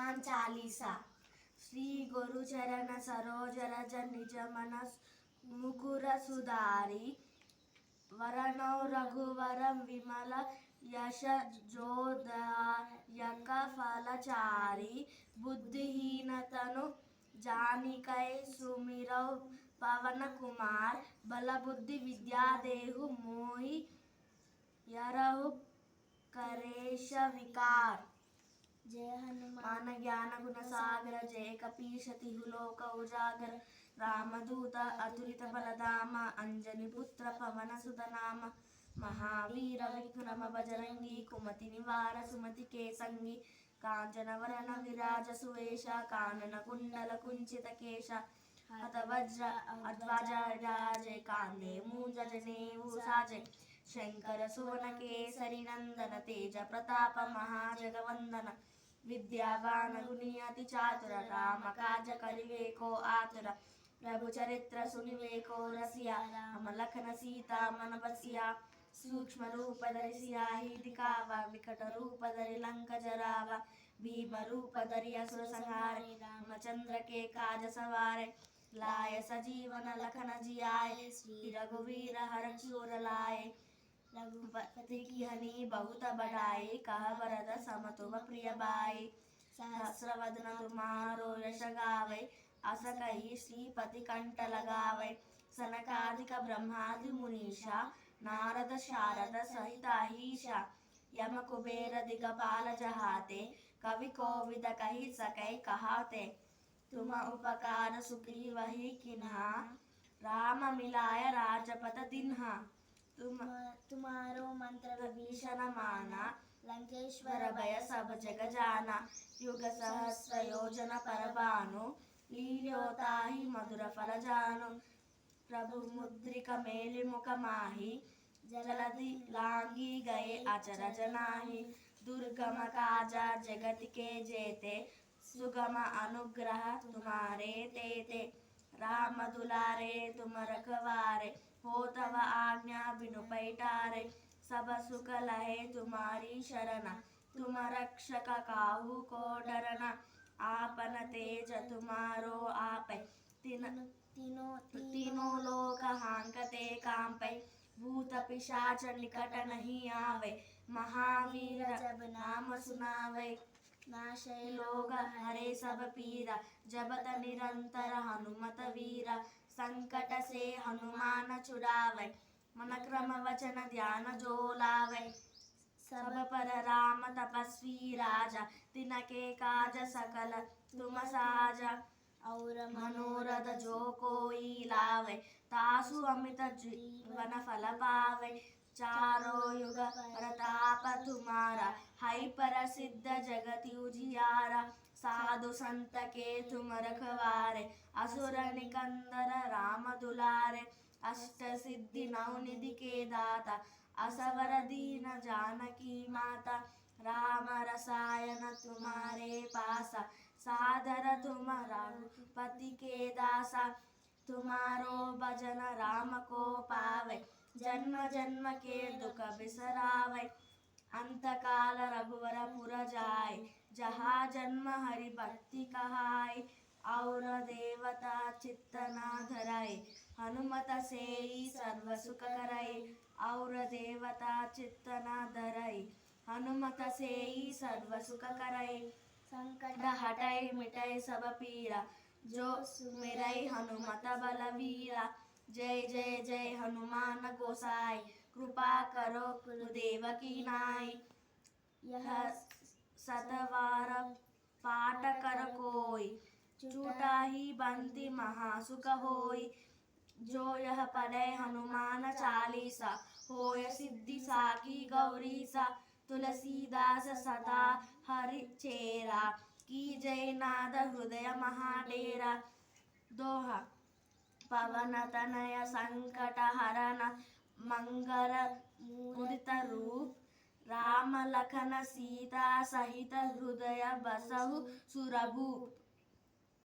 हनुमान चालीसा। श्री गुरु चरण सरोज रज निज मन मुकुर सुधारी वरनौ रघुवर विमल यश जोदायक फलचारी बुद्धिहीनतनु जानिकै सुमिरौ पवन कुमार बल बुद्धि विद्या देहु मोहि यरहु करेश विकार। जय हनुमान ज्ञान गुण सागर जय कपीश तिहु लोक उजागर रामदूत अतुलित बलधाम अंजनी पुत्र पवन सुत नाम महावीर विक्रम बजरंगी कुमति निवार सुमति के संगी कांचन वरण विराज सुवेश कानन कुंडल कुंचित केश हत वज्र अध्वजराजे कांदे मूंज जनेऊ साजे शंकर सुवन केसरी नंदन तेज प्रताप महाजगवंदन विद्यावान गुणी अति चातुर राम काज करिवे को आतुर प्रभु चरित्र सुनिवे को रसिया राम लखन सीता मन बसिया सूक्ष्म रूप धरि सियाहि दिखावा विकट रूप धरि लंक जरावा भीम रूप धरि असुर संहारे रामचंद्र के काज सवारे लाय सजीवन लखन जियाए श्री रघुवीर हरषि उर लाए रघुपति की हनी बहुत बढ़ाई कह वरद सम तुम प्रिय बाई सहस्रवदन तुम्हारो यश गावे अस कही श्रीपति कंठ लगावे सनकादिक ब्रह्मादि मुनीषा नारद शारद सहित अहीशा यम कुबेर दिगपाल जहाते कवि कोविद कही सकै कहाते तुम उपकार सुखी वही किन्हा राम मिलाय राजपत दिन्हा तुम्हारो मंत्र विभीषण माना लंकेश्वर भय सब जग जाना युग सहस्र योजन परभानु लील्योताहि मधुर फल जानु प्रभु मुद्रिक मेलि मुख माहि जलधि लांगी गए अचरज नाही दुर्गम काज जगत के जेते सुगम अनुग्रह तुम्हारे तेते राम दुलारे तुम रखवारे हो तव आज्ञा बिनु पैठारे सब सुख लहे तुम्हारी शरण तुम रक्षक काहू को डरना आपन तेज तुम्हारो आपै तीनों लोक हांकते कांपै भूत पिशाच निकट नहीं आवे महावीर जब नाम सुनावे नाशै लोग हरे सब पीरा जपत निरंतर हनुमत वीरा संकट से हनुमान छुड़ावे मन क्रम वचन ध्यान जो लावे सब पर राम तपस्वी राजा तिनके काज सकल तुम साजा और मनोरथ जो कोई लावे तासु अमित जीवन फल पावे चारों युग प्रताप तुम्हारा है प्रसिद्ध जगत उजियारा साधु संत के तुम रखवारे असुर निकंदर राम दुलारे अष्ट सिद्धि नौ निधि के दाता असवर दीन जानकी माता राम रसायन तुम्हारे पासा सादर तुम रघुपति के दासा तुम्हारो भजन राम को पावे जन्म जन्म के दुख बिसरावे अंत काल रघुवर पुर जाय जहाँ जन्म हरि भक्ति कहाय और देवता चित्त न धराए हनुमत से सर्व सुख कराए और देवता चित्त न धराए हनुमत से सर्व सुख कराए संकट हटाए मिटाए सब पीरा जो सुमिरै हनुमत बलवीरा जय जय जय हनुमान गोसाई कृपा करो गुरुदेव की नाई यह सतवार पाठ कर कोई छूटा ही बंदी महासुख होई जो यह पढ़े हनुमान चालीसा होय सिद्धि साकी गौरीसा तुलसीदास सदा हरि चेरा की जय नाद हृदय महाडेरा दोहा पवन तनय संकट हरन मंगल मुदित रूप राम लखन सीता सहित हृदय बसहु सुरभूप।